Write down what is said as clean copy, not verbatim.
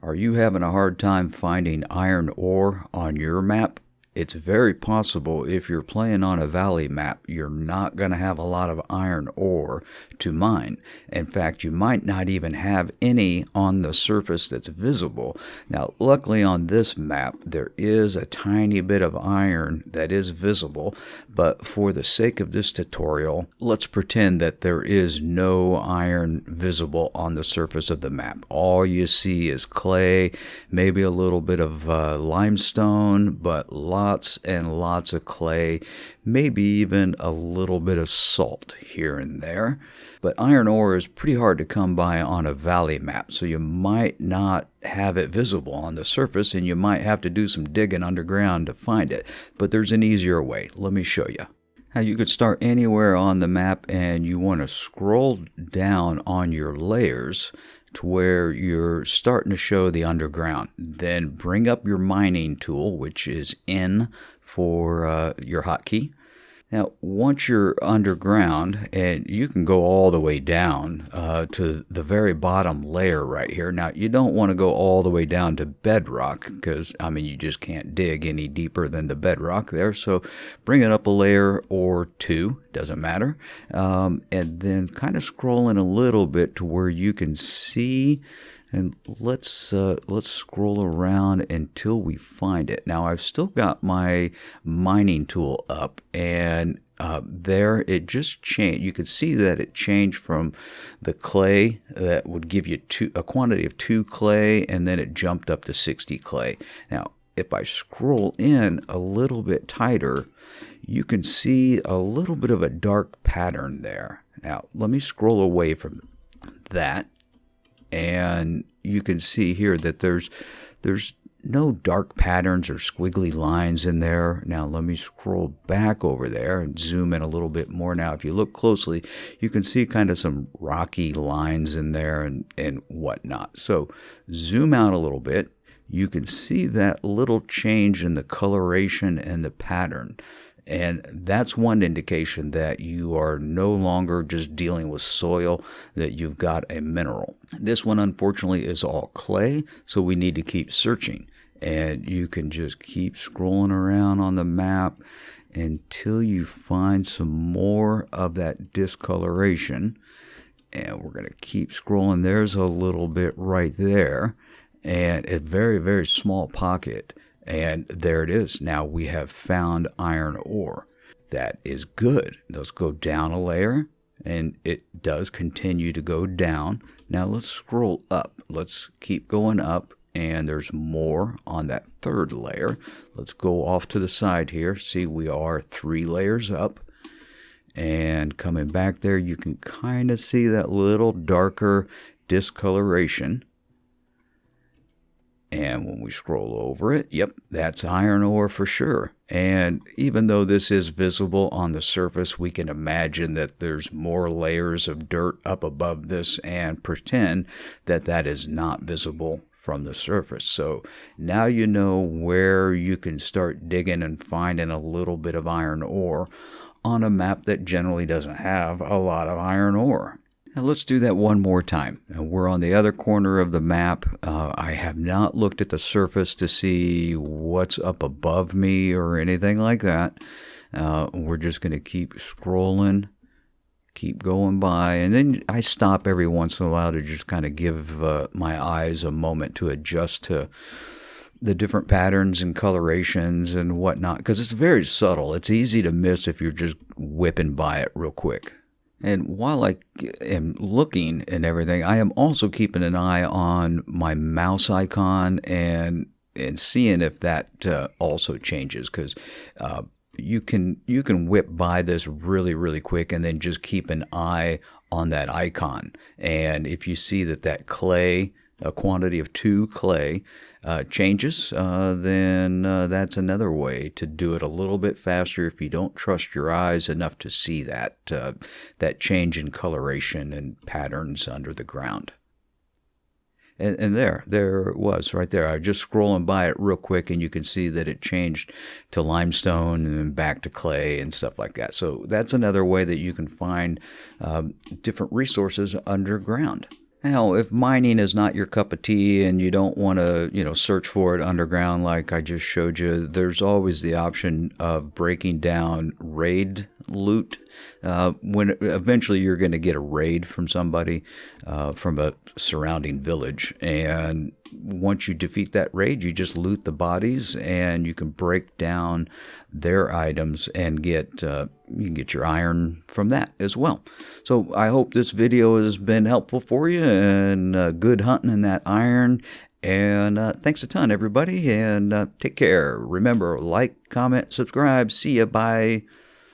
Are you having a hard time finding iron ore on your map? It's very possible if you're playing on a valley map, you're not going to have a lot of iron ore to mine. In fact, you might not even have any on the surface that's visible. Now, luckily on this map, there is a tiny bit of iron that is visible, but for the sake of this tutorial, let's pretend that there is no iron visible on the surface of the map. All you see is clay, maybe a little bit of limestone, but lots and lots of clay, maybe even a little bit of salt here and there. But iron ore is pretty hard to come by on a valley map, so you might not have it visible on the surface, and you might have to do some digging underground to find it. But there's an easier way. Let me show you. Now, you could start anywhere on the map, and you want to scroll down on your layers to where you're starting to show the underground. Then bring up your mining tool, which is N for your hotkey. Now, once you're underground, and you can go all the way down to the very bottom layer right here. Now, you don't want to go all the way down to bedrock because, you just can't dig any deeper than the bedrock there. So bring it up a layer or two, doesn't matter. And then kind of scroll in a little bit to where you can see. And let's scroll around until we find it. Now, I've still got my mining tool up, and there it just changed. You could see that it changed from the clay that would give you a quantity of 2 clay, and then it jumped up to 60 clay. Now, if I scroll in a little bit tighter, you can see a little bit of a dark pattern there. Now, let me scroll away from that. And you can see here that there's no dark patterns or squiggly lines in there. Now let me scroll back over there and zoom in a little bit more. Now if you look closely, you can see kind of some rocky lines in there and whatnot. So zoom out a little bit. You can see that little change in the coloration and the pattern. And that's one indication that you are no longer just dealing with soil, that you've got a mineral. This one, unfortunately, is all clay, so we need to keep searching. And you can just keep scrolling around on the map until you find some more of that discoloration. And we're going to keep scrolling. There's a little bit right there, and a very, very small pocket. And there it is. Now we have found iron ore. That is good. Let's go down a layer, and it does continue to go down. Now let's scroll up. Let's keep going up, and there's more on that third layer. Let's go off to the side here. See, we are 3 layers up. And coming back there, you can kind of see that little darker discoloration. And when we scroll over it, yep, that's iron ore for sure. And even though this is visible on the surface, we can imagine that there's more layers of dirt up above this and pretend that that is not visible from the surface. So now you know where you can start digging and finding a little bit of iron ore on a map that generally doesn't have a lot of iron ore. Now let's do that one more time. And we're on the other corner of the map. I have not looked at the surface to see what's up above me or anything like that. We're just going to keep scrolling, keep going by, and then I stop every once in a while to just kind of give my eyes a moment to adjust to the different patterns and colorations and whatnot, because it's very subtle. It's easy to miss if you're just whipping by it real quick. And while I am looking and everything, I am also keeping an eye on my mouse icon and seeing if that also changes, because you can whip by this really, really quick and then just keep an eye on that icon. And if you see that clay, a quantity of 2 clay, changes, then that's another way to do it a little bit faster if you don't trust your eyes enough to see that change in coloration and patterns under the ground. And there it was right there. I was just scrolling by it real quick, and you can see that it changed to limestone and then back to clay and stuff like that. So that's another way that you can find different resources underground. Now, if mining is not your cup of tea and you don't want to, search for it underground like I just showed you, there's always the option of breaking down raid loot. When eventually you're going to get a raid from somebody from a surrounding village, and once you defeat that raid, you just loot the bodies, and you can break down their items and get you can get your iron from that as well. So I hope this video has been helpful for you, and good hunting in that iron. And thanks a ton, everybody, and take care. Remember, like, comment, subscribe. See ya. Bye.